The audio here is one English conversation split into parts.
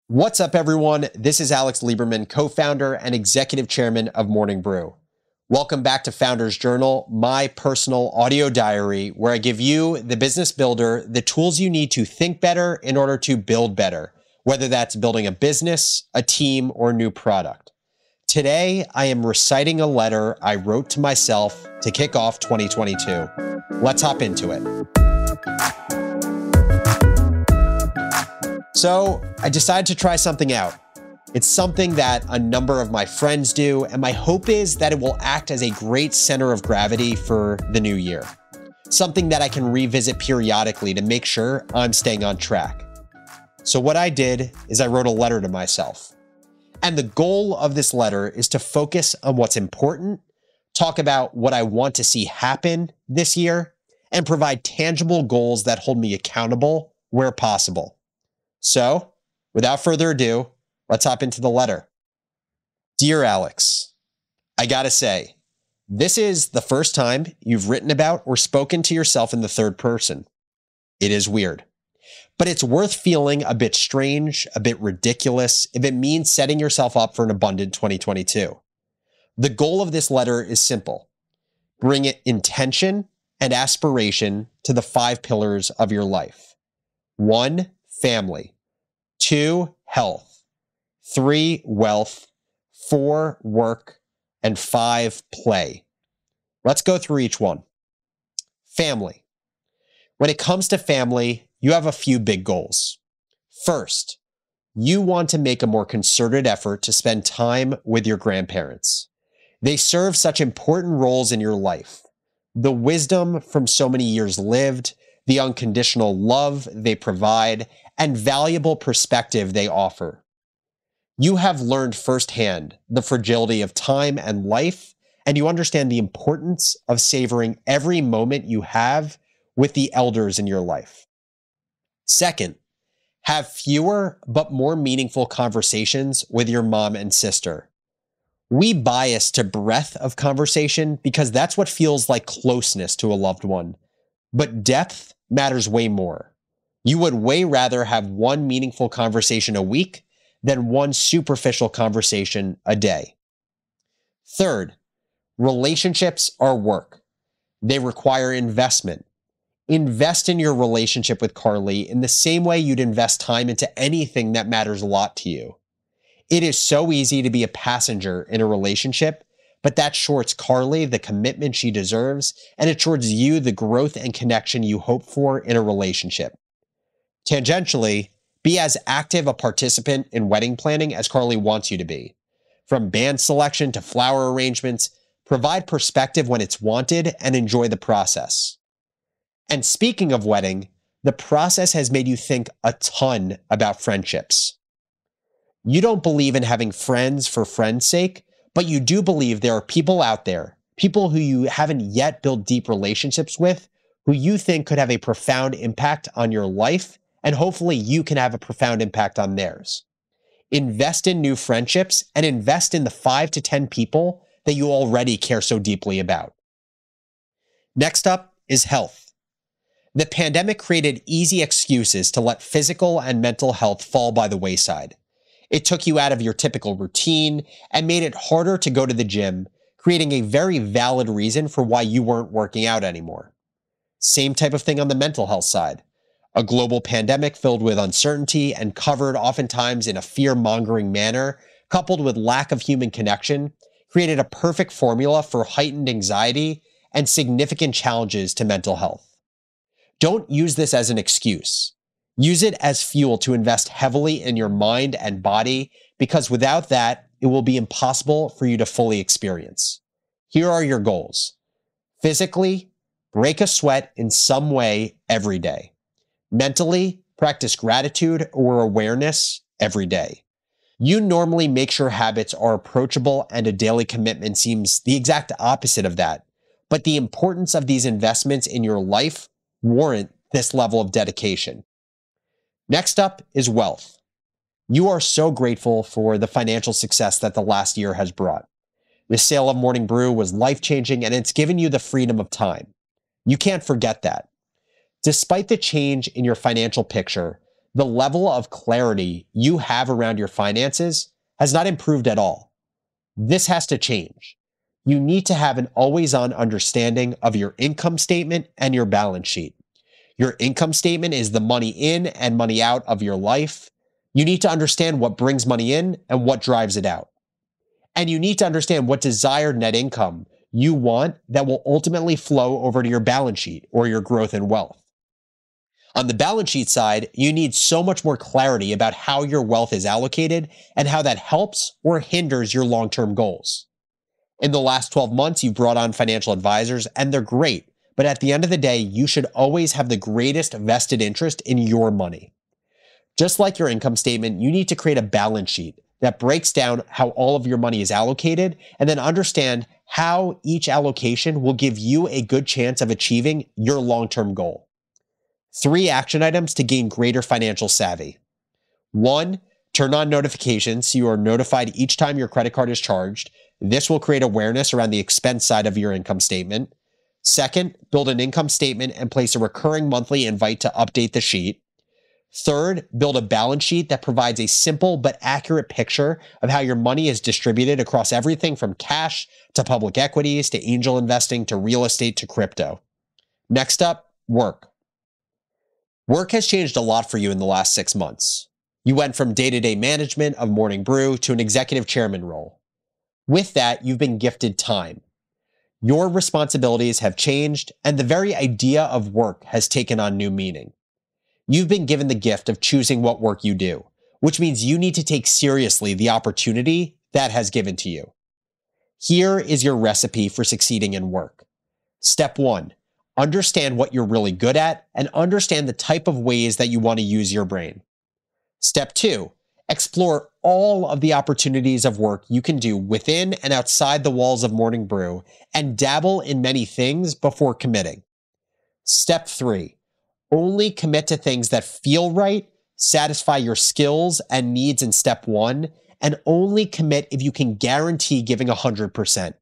What's up, everyone? This is Alex Lieberman, co-founder and executive chairman of Morning Brew. Welcome back to Founders Journal, my personal audio diary, where I give you, the business builder, the tools you need to think better in order to build better, whether that's building a business, a team, or a new product. Today, I am reciting a letter I wrote to myself to kick off 2022. Let's hop into it. So I decided to try something out. It's something that a number of my friends do, and my hope is that it will act as a great center of gravity for the new year. Something that I can revisit periodically to make sure I'm staying on track. So what I did is I wrote a letter to myself. And the goal of this letter is to focus on what's important, talk about what I want to see happen this year, and provide tangible goals that hold me accountable where possible. So, without further ado, let's hop into the letter. Dear Alex, I gotta say, this is the first time you've written about or spoken to yourself in the third person. It is weird, but it's worth feeling a bit strange, a bit ridiculous, if it means setting yourself up for an abundant 2022. The goal of this letter is simple. Bring intention and aspiration to the 5 pillars of your life. 1, family. 2, health. 3, wealth. 4, work. And 5, play. Let's go through each one. Family. When it comes to family, you have a few big goals. First, you want to make a more concerted effort to spend time with your grandparents. They serve such important roles in your life. The wisdom from so many years lived, the unconditional love they provide, and valuable perspective they offer. You have learned firsthand the fragility of time and life, and you understand the importance of savoring every moment you have with the elders in your life. Second, have fewer but more meaningful conversations with your mom and sister. We bias to breadth of conversation because that's what feels like closeness to a loved one, but depth matters way more. You would way rather have one meaningful conversation a week than one superficial conversation a day. Third, relationships are work. They require investment. Invest in your relationship with Carly in the same way you'd invest time into anything that matters a lot to you. It is so easy to be a passenger in a relationship, but that shorts Carly the commitment she deserves, and it shorts you the growth and connection you hope for in a relationship. Tangentially, be as active a participant in wedding planning as Carly wants you to be. From band selection to flower arrangements, provide perspective when it's wanted and enjoy the process. And speaking of wedding, the process has made you think a ton about friendships. You don't believe in having friends for friends' sake, but you do believe there are people out there, people who you haven't yet built deep relationships with, who you think could have a profound impact on your life, and hopefully you can have a profound impact on theirs. Invest in new friendships and invest in the 5 to 10 people that you already care so deeply about. Next up is health. The pandemic created easy excuses to let physical and mental health fall by the wayside. It took you out of your typical routine and made it harder to go to the gym, creating a very valid reason for why you weren't working out anymore. Same type of thing on the mental health side. A global pandemic filled with uncertainty and covered oftentimes in a fear-mongering manner, coupled with lack of human connection, created a perfect formula for heightened anxiety and significant challenges to mental health. Don't use this as an excuse. Use it as fuel to invest heavily in your mind and body, because without that, it will be impossible for you to fully experience. Here are your goals. Physically, break a sweat in some way every day. Mentally, practice gratitude or awareness every day. You normally make sure habits are approachable, and a daily commitment seems the exact opposite of that. But the importance of these investments in your life warrant this level of dedication. Next up is wealth. You are so grateful for the financial success that the last year has brought. The sale of Morning Brew was life-changing, and it's given you the freedom of time. You can't forget that. Despite the change in your financial picture, The level of clarity you have around your finances has not improved at all. This has to change. You need to have an always-on understanding of your income statement and your balance sheet. Your income statement is the money in and money out of your life. You need to understand what brings money in and what drives it out. And you need to understand what desired net income you want that will ultimately flow over to your balance sheet or your growth and wealth. On the balance sheet side, you need so much more clarity about how your wealth is allocated and how that helps or hinders your long-term goals. In the last 12 months, you've brought on financial advisors, and they're great. But at the end of the day, you should always have the greatest vested interest in your money. Just like your income statement, you need to create a balance sheet that breaks down how all of your money is allocated and then understand how each allocation will give you a good chance of achieving your long-term goal. 3 action items to gain greater financial savvy. 1, turn on notifications so you are notified each time your credit card is charged. This will create awareness around the expense side of your income statement. 2nd, build an income statement and place a recurring monthly invite to update the sheet. 3rd, build a balance sheet that provides a simple but accurate picture of how your money is distributed across everything from cash to public equities to angel investing to real estate to crypto. Next up, work. Work has changed a lot for you in the last 6 months. You went from day-to-day management of Morning Brew to an executive chairman role. With that, you've been gifted time. Your responsibilities have changed, and the very idea of work has taken on new meaning. You've been given the gift of choosing what work you do, which means you need to take seriously the opportunity that has given to you. Here is your recipe for succeeding in work. Step 1, understand what you're really good at and understand the type of ways that you want to use your brain. Step 2, explore all of the opportunities of work you can do within and outside the walls of Morning Brew and dabble in many things before committing. Step 3, only commit to things that feel right, satisfy your skills and needs in step 1, and only commit if you can guarantee giving 100%.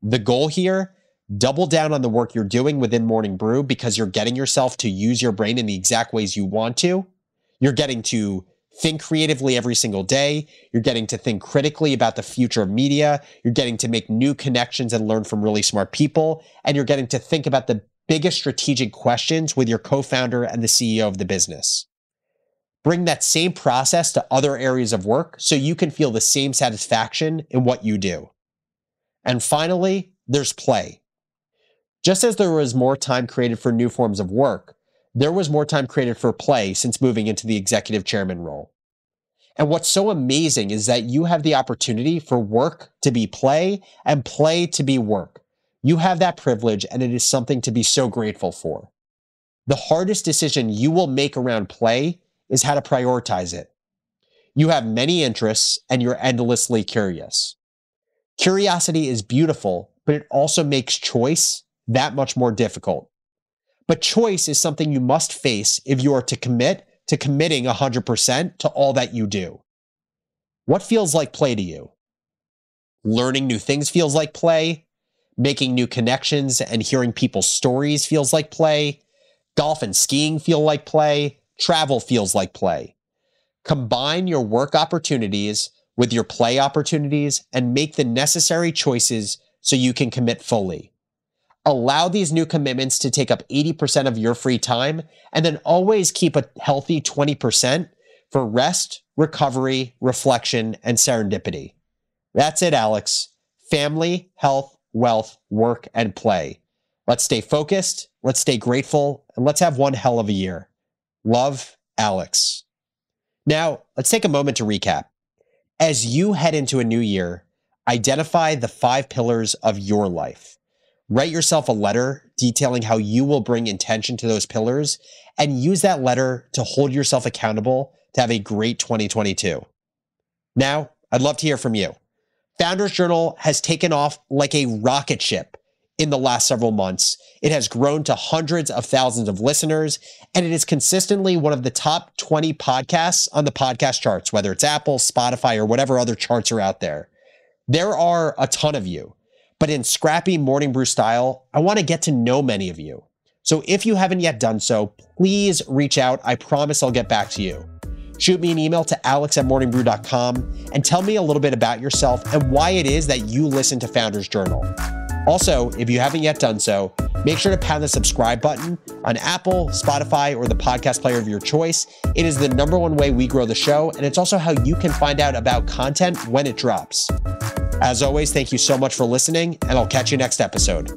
The goal here, double down on the work you're doing within Morning Brew because you're getting yourself to use your brain in the exact ways you want to. You're getting to think creatively every single day. You're getting to think critically about the future of media. You're getting to make new connections and learn from really smart people. And you're getting to think about the biggest strategic questions with your co-founder and the CEO of the business. Bring that same process to other areas of work so you can feel the same satisfaction in what you do. And finally, there's play. Just as there was more time created for new forms of work, there was more time created for play since moving into the executive chairman role. And what's so amazing is that you have the opportunity for work to be play and play to be work. You have that privilege, and it is something to be so grateful for. The hardest decision you will make around play is how to prioritize it. You have many interests, and you're endlessly curious. Curiosity is beautiful, but it also makes choice that much more difficult. But choice is something you must face if you are to commit to committing 100% to all that you do. What feels like play to you? Learning new things feels like play. Making new connections and hearing people's stories feels like play. Golf and skiing feel like play. Travel feels like play. Combine your work opportunities with your play opportunities and make the necessary choices so you can commit fully. Allow these new commitments to take up 80% of your free time, and then always keep a healthy 20% for rest, recovery, reflection, and serendipity. That's it, Alex. Family, health, wealth, work, and play. Let's stay focused, let's stay grateful, and let's have one hell of a year. Love, Alex. Now, let's take a moment to recap. As you head into a new year, identify the 5 pillars of your life. Write yourself a letter detailing how you will bring intention to those pillars and use that letter to hold yourself accountable to have a great 2022. Now, I'd love to hear from you. Founders Journal has taken off like a rocket ship in the last several months. It has grown to hundreds of thousands of listeners, and it is consistently one of the top 20 podcasts on the podcast charts, whether it's Apple, Spotify, or whatever other charts are out there. There are a ton of you. But in scrappy Morning Brew style, I want to get to know many of you. So if you haven't yet done so, please reach out. I promise I'll get back to you. shoot me an email to alex@morningbrew.com and tell me a little bit about yourself and why it is that you listen to Founders Journal. Also, if you haven't yet done so, make sure to pound the subscribe button on Apple, Spotify, or the podcast player of your choice. It is the #1 way we grow the show, and it's also how you can find out about content when it drops. As always, thank you so much for listening, and I'll catch you next episode.